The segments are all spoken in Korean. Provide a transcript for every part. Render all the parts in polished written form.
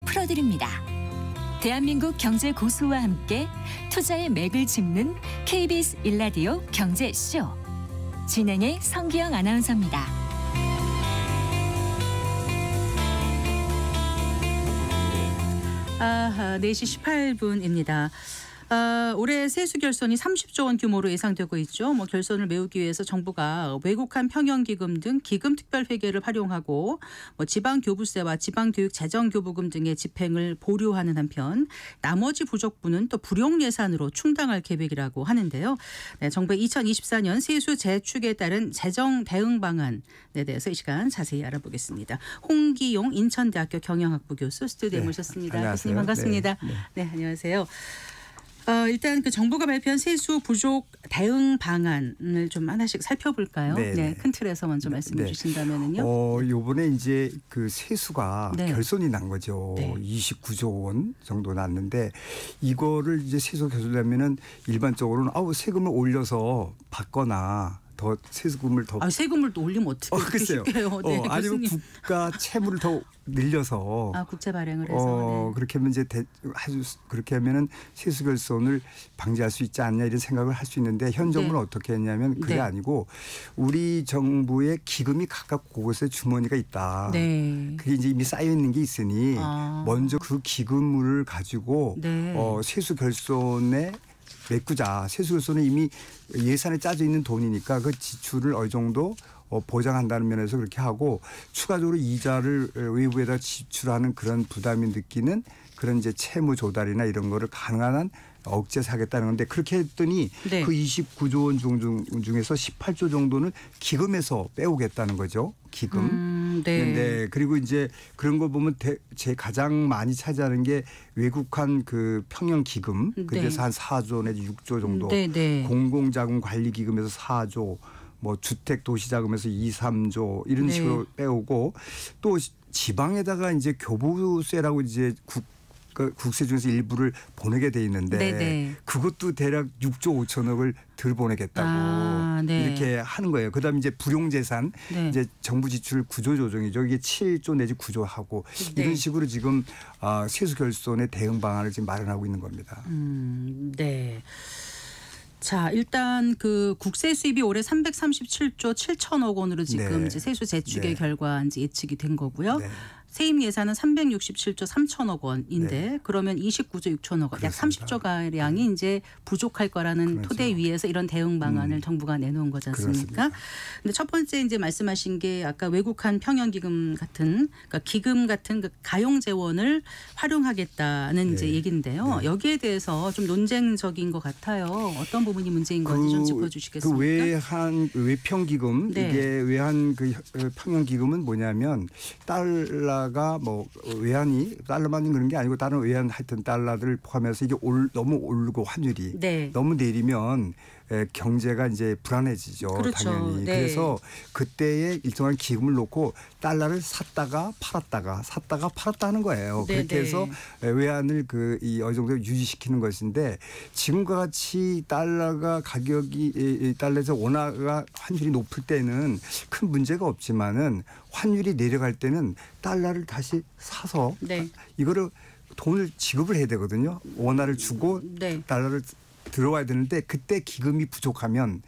풀어드립니다. 대한민국 경제 고수와 함께 투자의 맥을 짚는 KBS 1라디오 경제쇼. 진행의 성기영 아나운서입니다. 아하, 4시 18분입니다. 올해 세수 결손이 30조 원 규모로 예상되고 있죠. 결손을 메우기 위해서 정부가 외국한 평형기금 등 기금특별회계를 활용하고 지방교부세와 지방교육재정교부금 등의 집행을 보류하는 한편 나머지 부족분은 또 불용예산으로 충당할 계획이라고 하는데요. 네, 정부의 2024년 세수 재축에 따른 재정 대응 방안에 대해서 이 시간 자세히 알아보겠습니다. 홍기용 인천대학교 경영학부 교수 스튜디오에 모셨습니다. 안녕하세요. 교수님 반갑습니다. 네, 안녕하세요. 일단 그 정부가 발표한 세수 부족 대응 방안을 좀 하나씩 살펴볼까요? 네, 큰 틀에서 먼저 말씀해 주신다면은요. 요번에 이제 그 세수가 결손이 난 거죠. 네. 29조 원 정도 났는데 이거를 이제 세수 결손되면은 일반적으로는 세금을 올려서 받거나 더 세금을 더 세금을 또 올리면 어떻게 글쎄요. 쉽게요? 네, 아니면 국가 채무를 더 늘려서 국채 발행을 해서 그렇게 하면 이제 그렇게 하면은 세수 결손을 방지할 수 있지 않냐 이런 생각을 할 수 있는데 현 정부는 어떻게 했냐면 그게 아니고 우리 정부의 기금이 각각 그곳에 주머니가 있다. 그게 이제 이미 쌓여 있는 게 있으니 먼저 그 기금을 가지고 세수 결손에 메꾸자. 세수 결손은 이미 예산에 짜져 있는 돈이니까 그 지출을 어느 정도 보장한다는 면에서 그렇게 하고 추가적으로 이자를 외부에다 지출하는 그런 부담이 느끼는 그런 이제 채무 조달이나 이런 거를 가능한 한 억제하겠다는 건데 그렇게 했더니 그 29조 원 중에서 18조 정도는 기금에서 빼오겠다는 거죠. 기금. 네. 그리고 이제 그런 거 보면 제 가장 많이 차지하는 게 외국한 그 평형 기금. 그래서 한 4조 내지 6조 정도. 공공자금 관리 기금에서 4조. 주택 도시자금에서 2, 3조 이런 식으로 빼오고 또 지방에다가 이제 교부세라고 이제 국세 중에서 일부를 보내게 돼 있는데 그것도 대략 6조 5천억을 덜 보내겠다고 이렇게 하는 거예요. 그다음에 이제 불용재산 이제 정부 지출 구조 조정이죠. 이게 7조 내지 9조 하고 이런 식으로 지금 세수 결손의 대응 방안을 지금 마련하고 있는 겁니다. 네. 자, 일단 그 국세 수입이 올해 337조 7천억 원으로 지금 이제 세수 재축의 결과 이제 예측이 된 거고요. 세입 예산은 367조 3천억 원인데 그러면 29조 6천억 원, 약 30조 가량이 이제 부족할 거라는 토대 위에서 이런 대응 방안을 정부가 내놓은 거지 않습니까? 근데 첫 번째 이제 말씀하신 게 아까 외국한 평형 기금 같은 그러니까 기금 같은 그 가용 재원을 활용하겠다는 이제 얘기인데요. 여기에 대해서 좀 논쟁적인 것 같아요. 어떤 부분이 문제인 건지 좀 짚어주시겠습니까? 그 외평 기금 이게 외환 그 평형 기금은 뭐냐면 달러가 외환이 달러만 그런 게 아니고 다른 외환 하여튼 달러들을 포함해서 이게 너무 오르고 환율이 너무 내리면 경제가 이제 불안해지죠. 당연히. 그래서 그때에 일정한 기금을 놓고 달러를 샀다가 팔았다 하는 거예요. 그렇게 해서 외환을 어느 정도 유지시키는 것인데 지금과 같이 달러가 가격이 달러에서 원화가 환율이 높을 때는 큰 문제가 없지만은 환율이 내려갈 때는 달러를 다시 사서 이거를 돈을 지급을 해야 되거든요. 원화를 주고 달러를 들어와야 되는데 그때 기금이 부족하면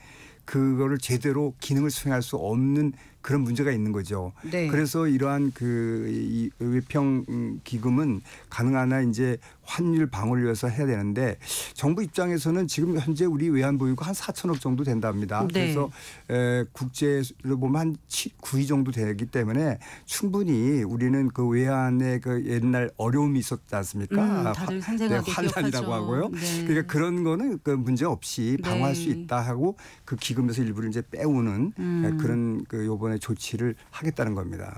그거를 제대로 기능을 수행할 수 없는 그런 문제가 있는 거죠. 그래서 이러한 이 외평 기금은 가능한 한 이제 환율 방어를 위해서 해야 되는데 정부 입장에서는 지금 현재 우리 외환 보유고 한 4천억 정도 된답니다. 그래서 국제로 보면 한 9위 정도 되기 때문에 충분히 우리는 그 외환의 그 옛날 어려움이 있었지 않습니까? 다들 생생하게 환란이라고 하고요. 그러니까 그런 거는 그 문제 없이 방어할 수 있다 하고 그 기금에서 일부를 이제 빼오는 그런 요번에 조치를 하겠다는 겁니다.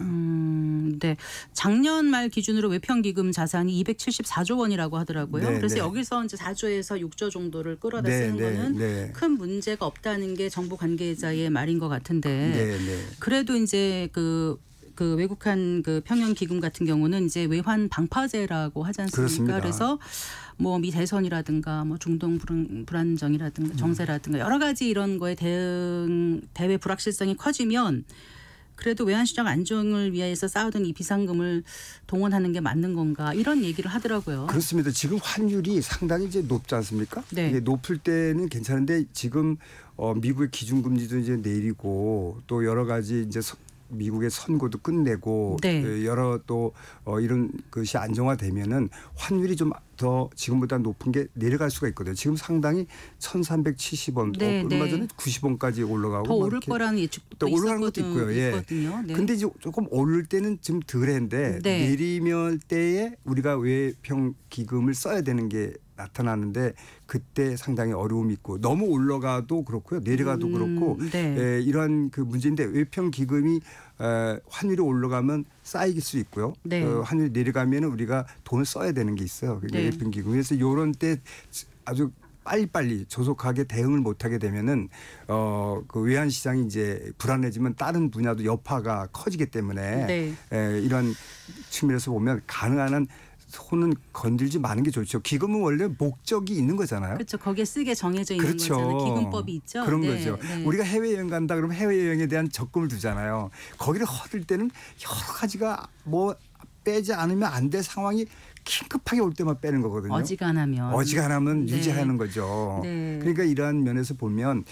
작년 말 기준으로 외평기금 자산이 274조 원이라고 하더라고요. 그래서 여기서 이제 4조에서 6조 정도를 끌어다 쓰는 거는 큰 문제가 없다는 게 정부 관계자의 말인 것 같은데 그래도 이제 그 외국한 그 평형 기금 같은 경우는 이제 외환 방파제라고 하지 않습니까? 그렇습니다. 그래서 미 대선이라든가 중동 불안정이라든가 정세라든가 여러 가지 이런 거에 대외 불확실성이 커지면 그래도 외환시장 안정을 위해서 쌓아둔 이 비상금을 동원하는 게 맞는 건가 이런 얘기를 하더라고요. 그렇습니다. 지금 환율이 상당히 이제 높지 않습니까? 네. 이게 높을 때는 괜찮은데 지금 미국의 기준금리도 이제 내리고 또 여러 가지 이제 미국의 선거도 끝내고 네. 여러 또 이런 것이 안정화되면은 환율이 좀 더 지금보다 높은 게 내려갈 수가 있거든요. 지금 상당히 1,370원, 네, 얼마 네. 전에 90원까지 올라가고 더 오를 거라는 예측도 또 올라가는 것도 있고요. 예. 있거든요. 네. 근데 이제 조금 오를 때는 좀 덜한데 네. 내리면 때에 우리가 외평 기금을 써야 되는 게 나타나는데 그때 상당히 어려움이 있고 너무 올라가도 그렇고요. 내려가도 그렇고 네. 이러한 그 문제인데 외평 기금이 환율이 올라가면 쌓일 수 있고요. 네. 환율이 내려가면 우리가 돈을 써야 되는 게 있어요. 네. 외평 기금. 그래서 이런 때 아주 빨리빨리 조속하게 대응을 못하게 되면은 그 외환 시장이 이제 불안해지면 다른 분야도 여파가 커지기 때문에 네. 이런 측면에서 보면 가능한 한 손은 건들지 마는 게 좋죠. 기금은 원래 목적이 있는 거잖아요. 그렇죠. 거기에 쓰게 정해져 있는 그렇죠. 거잖아요. 기금법이 있죠. 그런 네. 거죠. 네. 우리가 해외여행 간다 그러면 해외여행에 대한 적금을 두잖아요. 거기를 허들 때는 여러 가지가 뭐 빼지 않으면 안 될 상황이 긴급하게 올 때만 빼는 거거든요. 어지간하면 네. 유지하는 거죠. 네. 그러니까 이러한 면에서 보면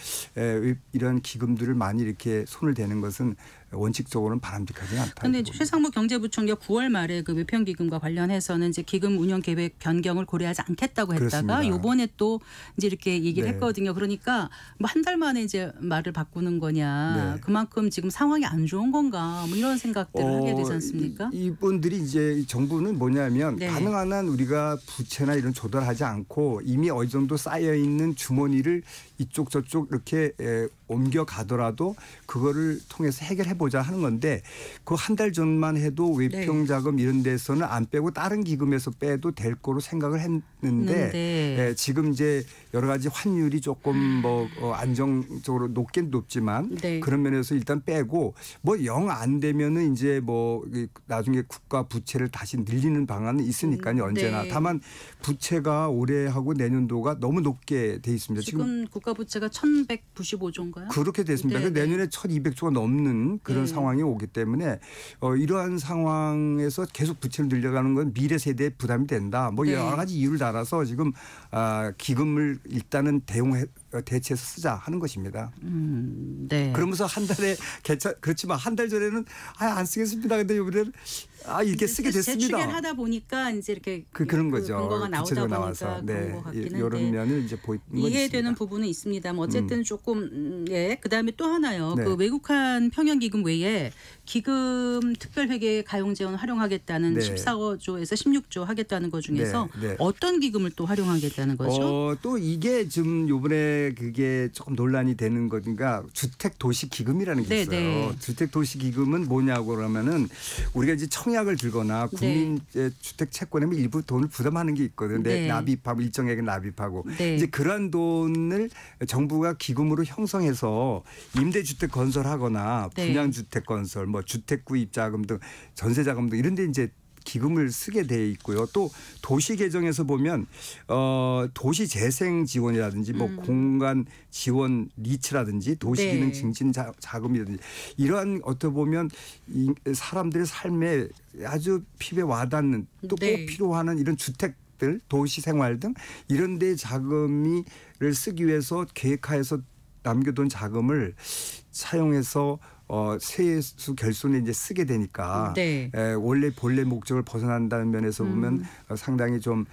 이런 기금들을 많이 이렇게 손을 대는 것은 원칙적으로는 바람직하지 않다. 그런데 최상무 경제부총리가 9월 말에 그 외평기금과 관련해서는 이제 기금 운영 계획 변경을 고려하지 않겠다고 했다가 이번에 또 이제 이렇게 얘기를 네. 했거든요. 그러니까 뭐 한 달 만에 이제 말을 바꾸는 거냐. 네. 그만큼 지금 상황이 안 좋은 건가. 뭐 이런 생각들을 하게 되지 않습니까? 이분들이 이제 정부는 뭐냐면 네. 가능한 한 우리가 부채나 이런 조달하지 않고 이미 어느 정도 쌓여 있는 주머니를 이쪽 저쪽 이렇게 옮겨 가더라도 그거를 통해서 해결해 보자 하는 건데 그 한 달 전만 해도 외평 자금 이런 데서는 안 빼고 다른 기금에서 빼도 될 거로 생각을 했는데 지금 이제 여러 가지 환율이 조금 뭐 안정적으로 높긴 높지만 네. 그런 면에서 일단 빼고 뭐 영 안 되면은 이제 뭐 나중에 국가 부채를 다시 늘리는 방안은 있으니까요. 언제나. 네. 다만 부채가 올해하고 내년도가 너무 높게 돼 있습니다. 지금 국가 부채가 1,195조인가요? 그렇게 됐습니다. 네, 내년에 1,200조가 넘는 그런 상황이 오기 때문에 이러한 상황에서 계속 부채를 늘려가는 건 미래 세대에 부담이 된다. 뭐 여러 가지 이유를 달아서 지금 기금을 일단은 대체해서 쓰자 하는 것입니다. 네. 그러면서 한 달에 그렇지만 한 달 전에는 안 쓰겠습니다. 근데 이번에는 이렇게 쓰게 됐습니다. 재추계를 하다 보니까 이제 이렇게 그런 거죠. 근거가 나오다 보니까 나와서. 그런 것 같기는 이런 한데 면을 이제 보이는 이해되는 부분은 있습니다. 어쨌든 조금 그다음에 또 하나요. 네. 그 외국한 평형기금 외에 기금 특별회계 가용재원 활용하겠다는 14조에서 16조 하겠다는 것 중에서 어떤 기금을 또 활용하겠다는 거죠? 또 이게 지금 이번에 그게 조금 논란이 되는 거니까 주택도시기금이라는 게 있어요. 주택도시기금은 뭐냐고 그러면은 우리가 이제 청약을 들거나 국민 주택 채권에 일부 돈을 부담하는 게 있거든요. 납입하고 일정액을 납입하고 이제 그런 돈을 정부가 기금으로 형성해서 임대주택 건설하거나 분양주택 건설, 뭐 주택구입자금 등 전세자금 등 이런 데 이제 기금을 쓰게 돼 있고요. 또 도시 개정에서 보면 도시 재생 지원이라든지 뭐 공간 지원 리츠라든지 도시 기능 증진 자금이라든지 이러한 어떻게 보면 사람들의 삶에 아주 피부에 와닿는 또 꼭 필요한 이런 주택들 도시 생활 등 이런 데 자금을 쓰기 위해서 계획하여서 남겨둔 자금을 사용해서 세수 결손에 이제 쓰게 되니까 원래 본래 목적을 벗어난다는 면에서 보면 상당히 좀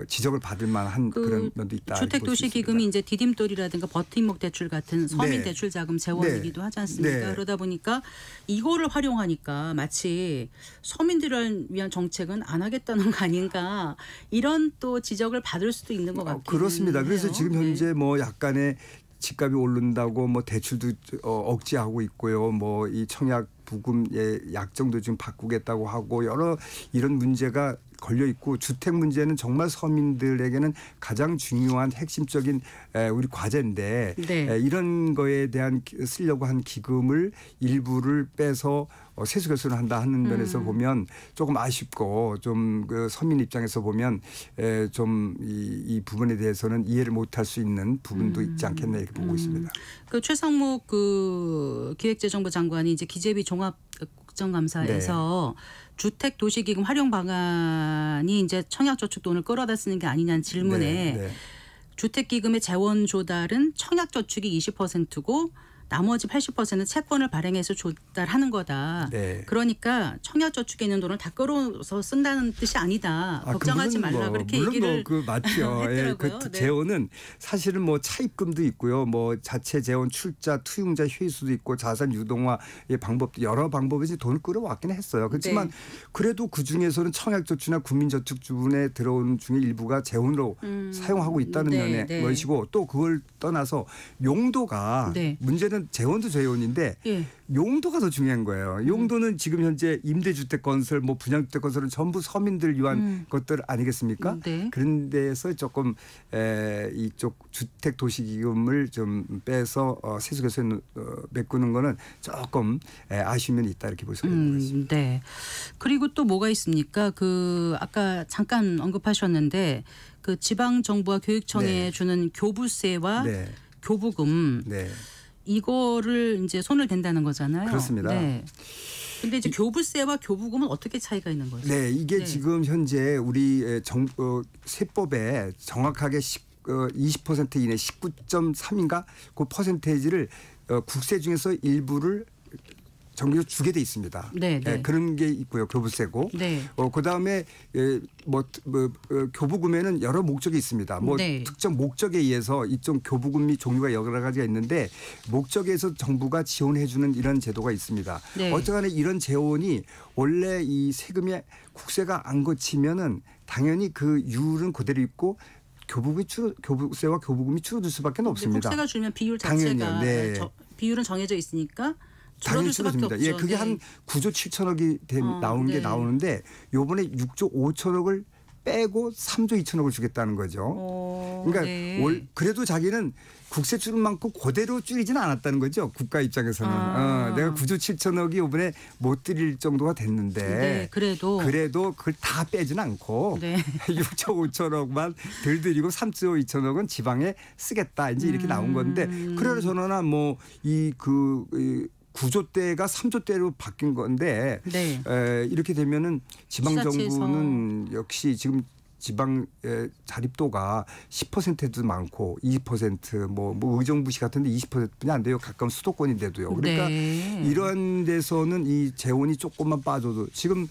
지적을 받을 만한 그런 면도 있다. 주택도시기금이 이제 디딤돌이라든가 버팀목 대출 같은 서민 대출 자금 재원이기도 하지 않습니까? 그러다 보니까 이거를 활용하니까 마치 서민들을 위한 정책은 안 하겠다는 거 아닌가 이런 또 지적을 받을 수도 있는 것 같긴 그렇습니다. 해요. 그래서 지금 현재 뭐 약간의 집값이 오른다고 뭐 대출도 억제하고 있고요. 뭐 이 청약 부금의 약정도 지금 바꾸겠다고 하고 여러 이런 문제가 걸려 있고 주택 문제는 정말 서민들에게는 가장 중요한 핵심적인 우리 과제인데 네. 이런 거에 대한 쓰려고 한 기금을 일부를 빼서 세수 결손을 한다 하는 면에서 보면 조금 아쉽고 좀 그 서민 입장에서 보면 좀 이 부분에 대해서는 이해를 못할 수 있는 부분도 있지 않겠나 이렇게 보고 있습니다. 그 최상목 그 기획재정부 장관이 이제 기재비 종합 국정감사에서 주택 도시기금 활용 방안이 이제 청약저축 돈을 끌어다 쓰는 게 아니냐는 질문에 주택기금의 재원 조달은 청약저축이 20%고 나머지 80%는 채권을 발행해서 조달하는 거다. 네. 그러니까 청약저축에 있는 돈을 다 끌어서 쓴다는 뜻이 아니다. 걱정하지 말라 그렇게 물론 얘기를 그 맞죠. 예, 그 했더라고요. 네. 재원은 사실은 뭐 차입금도 있고요. 뭐 자체 재원 출자 투융자 회수도 있고 자산 유동화의 방법도 여러 방법에서 돈을 끌어왔긴 했어요. 그렇지만 그래도 그 중에서는 청약저축이나 국민저축주분에 들어오는 중에 일부가 재원으로 사용하고 있다는 면의 것이고 또 그걸 떠나서 용도가 문제는 재원도 재원인데 용도가 더 중요한 거예요. 용도는 지금 현재 임대주택 건설, 뭐 분양주택 건설은 전부 서민들 위한 것들 아니겠습니까? 그런 데에서 조금 이쪽 주택도시기금을 좀 빼서 세수에서 메꾸는 거는 조금 아쉬움이 있다 이렇게 볼 수가 있는 것입니다. 네. 그리고 또 뭐가 있습니까? 그 아까 잠깐 언급하셨는데 그 지방 정부와 교육청에 주는 교부세와 교부금. 이거를 이제 손을 댄다는 거잖아요. 그렇습니다. 네. 근데 이제 교부세와 교부금은 어떻게 차이가 있는 거죠? 네, 이게 지금 현재 우리 세법에 정확하게 20% 이내 19.3인가 그 퍼센테이지를 국세 중에서 일부를 정기로 주게 돼 있습니다. 그런 게 있고요. 교부세고. 그다음에 교부금에는 여러 목적이 있습니다. 특정 목적에 의해서 이쪽 교부금이 종류가 여러 가지가 있는데 목적에서 정부가 지원해 주는 이런 제도가 있습니다. 어쨌거나 이런 재원이 원래 이 세금에 국세가 안 거치면은 당연히 그 율은 그대로 있고 교부세와 교부금이 줄어들 수밖에 없습니다. 국세가 줄면 비율 자체가 비율은 정해져 있으니까 당연히 줄어듭니다. 예, 그게 한 9조 7천억이 나온 게 나오는데 요번에 6조 5천억을 빼고 3조 2천억을 주겠다는 거죠. 그러니까 그래도 자기는 국세 줄은 많고 그대로 줄이지는 않았다는 거죠. 국가 입장에서는. 내가 9조 7천억이 이번에 못 드릴 정도가 됐는데 그래도 그걸 다 빼지는 않고 6조 5천억만 덜 드리고 3조 2천억은 지방에 쓰겠다. 이제 이렇게 나온 건데 그래서 저는 뭐 구조대가 3조대로 바뀐 건데 이렇게 되면은 지방정부는 역시 지금 지방 자립도가 10%도 많고 20% 뭐 의정부시 같은데 20%뿐이 안 돼요. 가까운 수도권인데도요. 그러니까 이런 데서는 이 재원이 조금만 빠져도 지금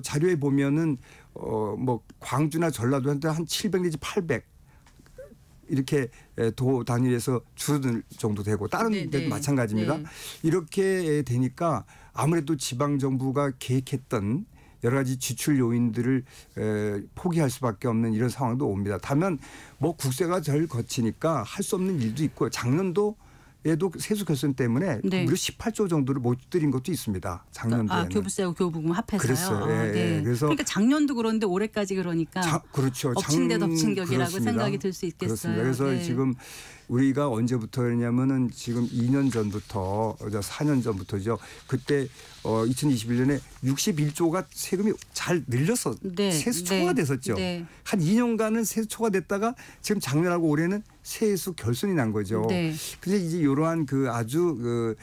자료에 보면은 뭐 광주나 전라도한테 한 700 내지 800 이렇게 도 단위에서 줄어들 정도 되고 다른 데도 마찬가지입니다. 이렇게 되니까 아무래도 지방정부가 계획했던 여러 가지 지출 요인들을 포기할 수밖에 없는 이런 상황도 옵니다. 다만 뭐 국세가 덜 거치니까 할 수 없는 일도 있고 작년도 에도 세수 결손 때문에 무려 18조 정도를 못 드린 것도 있습니다. 작년도에는. 교부세하고 교부금 합해서요. 그랬어요. 그래서 그러니까 작년도 그런데 올해까지 그러니까 그렇죠. 엎친 데 덮친 격이라고 생각이 들 수 있겠어요. 그렇습니다. 그래서 지금 우리가 언제부터 그러냐면은 지금 2년 전부터 4년 전부터죠. 그때 2021년에 61조가 세금이 잘 늘려서 세수 초과됐었죠. 한 2년간은 세수 초과됐다가 지금 작년하고 올해는 세수 결손이 난 거죠. 근데 이제 이러한 그 아주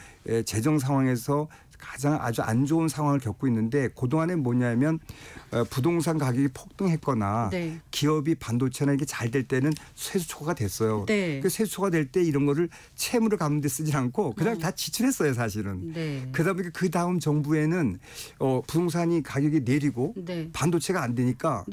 재정 상황에서 가장 아주 안 좋은 상황을 겪고 있는데 그동안에 뭐냐면 부동산 가격이 폭등했거나 기업이 반도체나 이게 잘 될 때는 세수 초과가 됐어요. 그 세수 초과 될 때 이런 거를 채무를 갚는 데 쓰지 않고 그냥 다 지출했어요 사실은. 그러다 보니까 그 다음 정부에는 부동산이 가격이 내리고 반도체가 안 되니까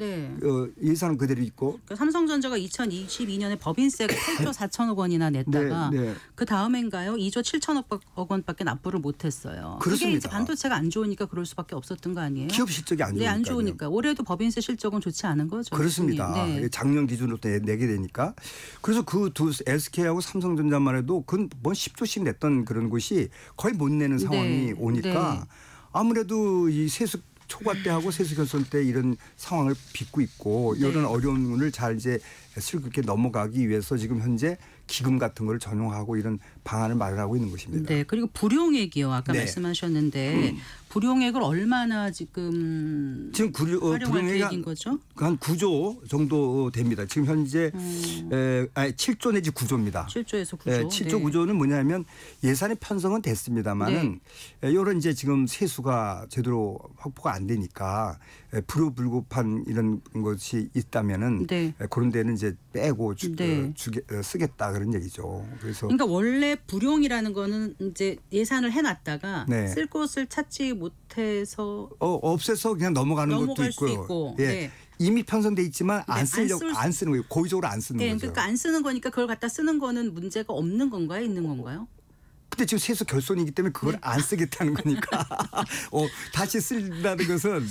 예산은 그대로 있고. 그러니까 삼성전자가 2022년에 법인세가 8조 4천억 원이나 냈다가 그 다음엔가요 2조 7천억 원밖에 납부를 못했어요. 그게 이제 반도체가 안 좋으니까 그럴 수밖에 없었던 거 아니에요? 기업 실적이 안 좋으니까. 안 좋으니까. 올해도 법인세 실적은 좋지 않은 거죠. 그렇습니다. 작년 기준으로 내게 되니까. 그래서 그 두 SK하고 삼성전자만 해도 그건 뭐 10조씩 냈던 그런 곳이 거의 못 내는 상황이 오니까 아무래도 이 세수 초과 때하고 세수 결손 때 이런 상황을 빚고 있고 네. 이런 어려움을 잘 이제 슬그럽게 넘어가기 위해서 지금 현재 기금 같은 걸 전용하고 이런 방안을 마련하고 있는 것입니다. 네. 그리고 불용액이요. 아까 네. 말씀하셨는데 불용액을 얼마나 지금 활용할 불용액이 계획인 거죠? 한 9조 정도 됩니다. 지금 현재 7조 내지 9조입니다. 7조에서 9조. 7조 9조는 뭐냐면 예산의 편성은 됐습니다만은 이런 이제 지금 세수가 제대로 확보가 안 되니까 불효불급한 이런 것이 있다면은 그런 데는 이제 빼고 쓰겠다 그런 얘기죠. 그래서 그러니까 원래 불용이라는 거는 이제 예산을 해놨다가 쓸 곳을 찾지 못해서 없애서 그냥 넘어갈 것도 있고요. 예. 이미 편성돼 있지만 안 쓰는 거예요. 고의적으로 안 쓰는 거죠. 그러니까 안 쓰는 거니까 그걸 갖다 쓰는 거는 문제가 없는 건가요? 있는 건가요? 근데 지금 세수 결손이기 때문에 그걸 안 쓰겠다는 거니까 다시 쓴다는 것은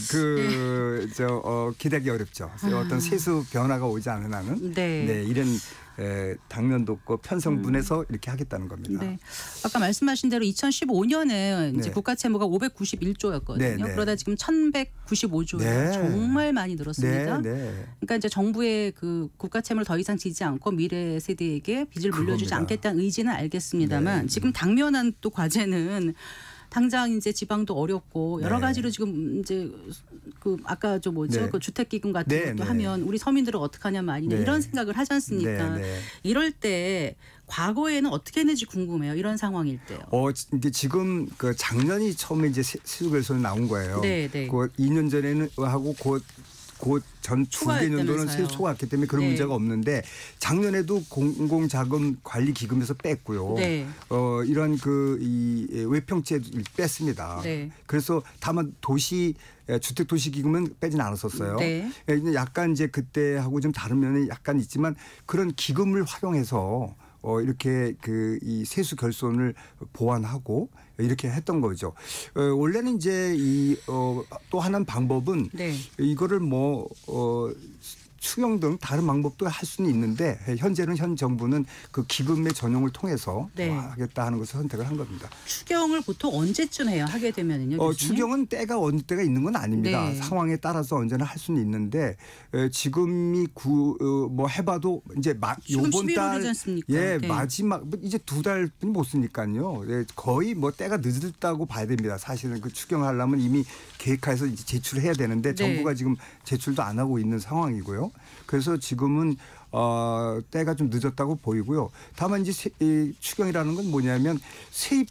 기대하기 어렵죠. 어떤 세수 변화가 오지 않은 한은 이런 당면도 없고 편성분해서 이렇게 하겠다는 겁니다. 네. 아까 말씀하신 대로 2015년에 이제 국가 채무가 591조였거든요. 그러다 지금 1,195조예요. 정말 많이 늘었습니다. 그러니까 이제 정부의 그 국가 채무를 더 이상 지지 않고 미래 세대에게 빚을 물려주지 않겠다는 의지는 알겠습니다만 지금 당면한 또 과제는 당장 이제 지방도 어렵고 여러 가지로 지금 이제 그 아까 그 주택기금 같은 것도 하면 우리 서민들은 어떡하냐 말이냐 이런 생각을 하지 않습니까? 이럴 때 과거에는 어떻게 했는지 궁금해요. 이런 상황일 때요. 이제 지금 그 작년이 처음에 이제 세수결손이 나온 거예요. 그 2년 전에는 하고 전 중개년도는 세수 초과했기 때문에 그런 문제가 없는데 작년에도 공공자금관리기금에서 뺐고요. 이런 이 외평채를 뺐습니다. 그래서 다만 주택도시기금은 빼진 않았었어요. 약간 이제 그때하고 좀 다른 면이 약간 있지만 그런 기금을 활용해서 이렇게 이 세수 결손을 보완하고 이렇게 했던 거죠. 원래는 이제 또 하나는 방법은 이거를 추경 등 다른 방법도 할 수는 있는데 현재는 현 정부는 그 기금의 전용을 통해서 하겠다 하는 것을 선택을 한 겁니다. 추경을 보통 언제쯤 해요? 하게 되면은요. 추경은 때가 어느 때가 있는 건 아닙니다. 상황에 따라서 언제나 할 수는 있는데 지금이 해봐도 이제 요번 달 마지막 이제 2달 못 쓰니까요. 거의 때가 늦었다고 봐야 됩니다. 사실은 그 추경하려면 이미 계획해서 이제 제출을 해야 되는데 정부가 지금 제출도 안 하고 있는 상황이고요. 그래서 지금은 때가 좀 늦었다고 보이고요. 다만 이제 추경이라는 건 뭐냐면 세금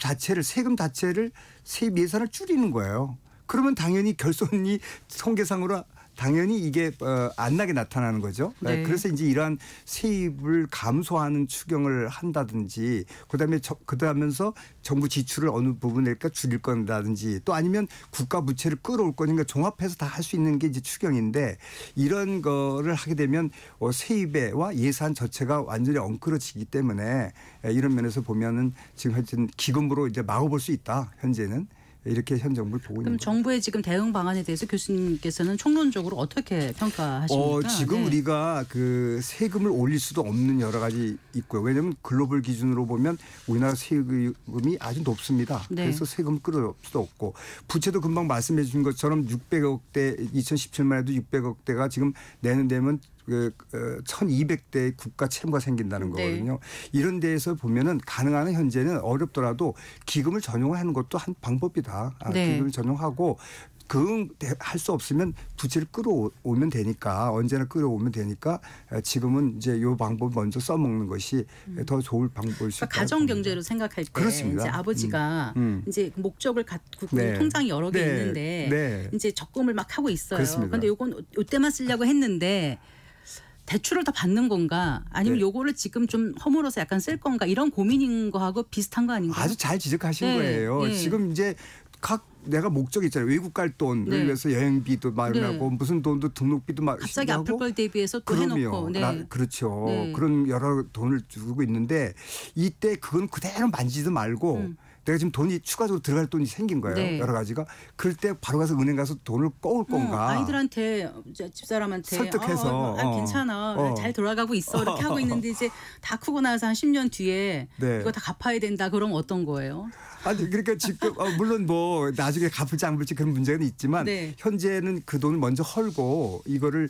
자체를 세입 예산을 줄이는 거예요. 그러면 당연히 결손이 통계상으로 당연히 이게 안 나게 나타나는 거죠. 그래서 이제 이러한 세입을 감소하는 추경을 한다든지 그다음에서 정부 지출을 어느 부분일까 줄일 건다든지 또 아니면 국가 부채를 끌어올 거니까 종합해서 다 할 수 있는 게 이제 추경인데 이런 거를 하게 되면 세입과 예산 자체가 완전히 엉클어지기 때문에 이런 면에서 보면은 지금 하여튼 기금으로 이제 막아볼 수 있다. 현재는. 이렇게 현 정부를 보고 있는 거죠. 그럼 정부의 지금 대응 방안에 대해서 교수님께서는 총론적으로 어떻게 평가하십니까? 지금 우리가 그 세금을 올릴 수도 없는 여러 가지 있고요. 왜냐하면 글로벌 기준으로 보면 우리나라 세금이 아주 높습니다. 그래서 세금을 끌어올 수도 없고 부채도 금방 말씀해 주신 것처럼 600억 대 2017년만 해도 600억 대가 지금 내년 되면 1,200대 국가 채무가 생긴다는 거거든요. 이런 데에서 보면은 가능한 한 현재는 어렵더라도 기금을 전용하는 것도 한 방법이다. 기금을 전용하고 할 수 없으면 부채를 끌어오면 되니까 언제나 끌어오면 되니까 지금은 이제 이 방법 먼저 써먹는 것이 더 좋을 방법일 수 있다. 가정 경제로 생각할 때 그렇습니다. 이제 아버지가 이제 목적을 갖고 통장이 여러 개 있는데 이제 적금을 막 하고 있어요. 그런데 요건 이때만 쓰려고 했는데 대출을 더 받는 건가 아니면 요거를 지금 좀 허물어서 약간 쓸 건가 이런 고민인 거하고 비슷한 거 아닌가요? 아주 잘 지적하신 거예요. 지금 이제 내가 목적이 있잖아요. 외국 갈 돈을 위해서 여행비도 마련하고 무슨 돈도 등록비도 갑자기 아플 걸 대비해서 또 해놓고. 그렇죠. 그런 여러 돈을 주고 있는데 이때 그건 그대로 만지지 말고 내가 지금 돈이 추가적으로 들어갈 돈이 생긴 거예요. 네. 여러 가지가. 그럴 때 바로 가서 은행 가서 돈을 꺼올 건가. 아이들한테 집사람한테 설득해서 괜찮아. 잘 돌아가고 있어. 이렇게 하고 있는데 이제 다 크고 나서 한 10년 뒤에 네. 이거 다 갚아야 된다. 그럼 어떤 거예요? 아니 그러니까 지금 물론 뭐 나중에 갚을지 안 갚을지 그런 문제는 있지만 네. 현재는 그 돈을 먼저 헐고 이거를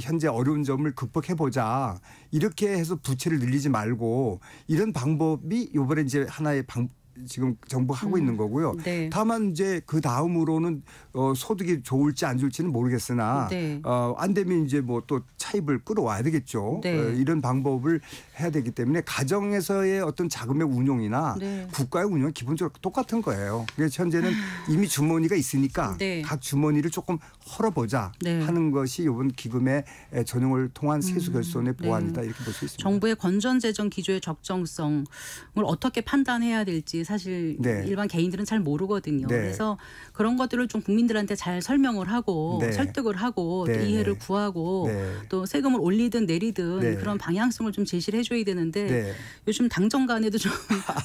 현재 어려운 점을 극복해 보자 이렇게 해서 부채를 늘리지 말고 이런 방법이 이번에 이제 하나의 지금 정부가 하고 있는 거고요. 네. 다만 이제 그 다음으로는 소득이 좋을지 안 좋을지는 모르겠으나 네. 안 되면 이제 뭐 또 차입을 끌어와야 되겠죠. 네. 이런 방법을 해야 되기 때문에 가정에서의 어떤 자금의 운용이나 네. 국가의 운용은 기본적으로 똑같은 거예요. 그래서 현재는 이미 주머니가 있으니까 네. 각 주머니를 조금 헐어보자 네. 하는 것이 이번 기금의 전용을 통한 세수 결손의 보완이다 이렇게 볼 수 있습니다. 정부의 건전재정 기조의 적정성을 어떻게 판단해야 될지 사실 네. 일반 개인들은 잘 모르거든요. 네. 그래서 그런 것들을 좀 국민들한테 잘 설명을 하고 네. 설득을 하고 또 네. 이해를 구하고 네. 또 세금을 올리든 내리든 네. 그런 방향성을 좀 제시를 해줘야 되는데 네. 요즘 당정 간에도 좀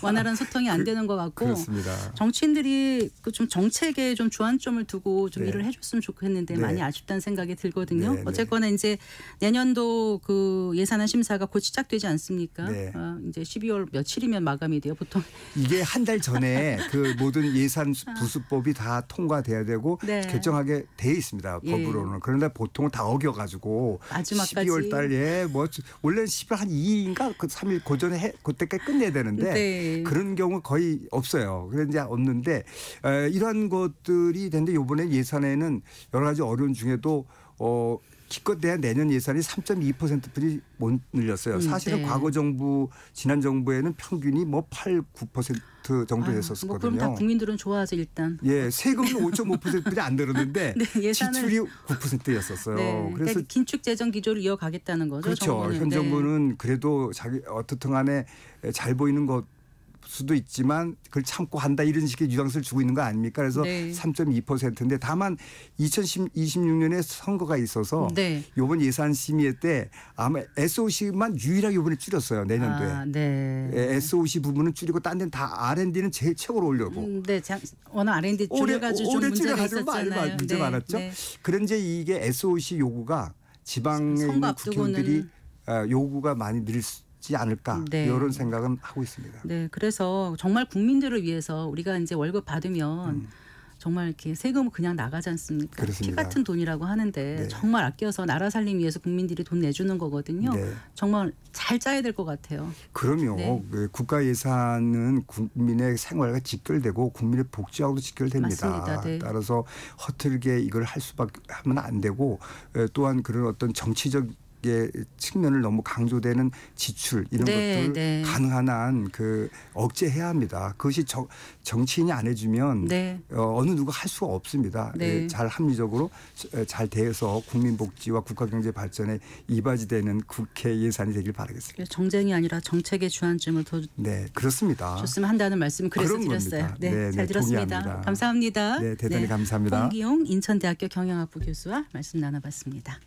원활한 소통이 안 되는 것 같고 그렇습니다. 정치인들이 그 좀 정책에 좀 주안점을 두고 좀 네. 일을 해줬으면 좋겠는데 네. 많이 아쉽다는 생각이 들거든요. 네. 어쨌거나 이제 내년도 그 예산안 심사가 곧 시작되지 않습니까? 네. 이제 12월 며칠이면 마감이 돼요. 보통 이게 한 달 전에 그 모든 예산 부수법이 다 통과돼야 되고 네. 결정하게 돼 있습니다. 예. 법으로는. 그런데 보통은 다 어겨가지고 마지막까지. 12월 달에 뭐 원래 10월 한 2일인가 그 3일 고전에 그때까지 끝내야 되는데 네. 그런 경우 거의 없어요. 그런 이제 없는데 이러한 것들이 되는데 이번에 예산에는 여러 가지 어려운 중에도 기껏 내야 내년 예산이 3.2%뿐이 못 늘렸어요. 사실은 네. 과거 정부 지난 정부에는 평균이 뭐 8, 9% 정도 됐었거든요. 뭐 그럼 다 국민들은 좋아하죠 일단. 예, 세금은 5.5%뿐이 안 늘었는데 네, 예산은- 지출이 9%였었어요. 네. 그래서 그러니까 긴축 재정 기조를 이어가겠다는 거죠. 그렇죠. 정부는. 현 네. 정부는 그래도 자기 어떻든 간에 잘 보이는 것 수도 있지만 그걸 참고 한다 이런 식의 뉘앙스를 주고 있는 거 아닙니까? 그래서 네. 3.2%인데 다만 2026년에 선거가 있어서 네. 이번 예산 심의 때 아마 SOC만 유일하게 이번에 줄였어요. 내년도에. 네. SOC 부분은 줄이고 딴 데는 다 R&D는 제일 최고로 올려고. 네, 워낙 R&D 줄여가지고 좀 올해 문제가 줄여가지고 있었잖아요. 문제 많았죠. 네. 그런데 이게 SOC 요구가 지방에 선거 있는 앞두고는- 국회의원들이 요구가 많이 늘지 않을까 네. 이런 생각은 하고 있습니다. 네, 그래서 정말 국민들을 위해서 우리가 이제 월급 받으면 정말 이렇게 세금은 그냥 나가지 않습니까? 그렇습니다. 피 같은 돈이라고 하는데 네. 정말 아껴서 나라 살림 위해서 국민들이 돈 내주는 거거든요. 네. 정말 잘 짜야 될 것 같아요. 그럼요. 네. 그 국가 예산은 국민의 생활과 직결되고 국민의 복지하고도 직결됩니다. 맞습니다. 네. 따라서 허틀게 이걸 할 수밖에 하면 안 되고 또한 그런 어떤 정치적 측면을 너무 강조되는 지출 이런 네, 것들 네. 가능한 한 그 억제해야 합니다. 그것이 정치인이 안 해주면 네. 어느 누가 할 수가 없습니다. 네. 잘 합리적으로 잘 대해서 국민 복지와 국가 경제 발전에 이바지되는 국회 예산이 되길 바라겠습니다. 정쟁이 아니라 정책의 주안점을 더 네, 그렇습니다. 줬으면 한다는 말씀을 그래서 그런 드렸어요. 겁니다. 네, 네, 잘 네, 들었습니다. 동의합니다. 감사합니다. 네, 대단히 감사합니다. 홍기용 인천대학교 경영학부 교수와 말씀 나눠봤습니다.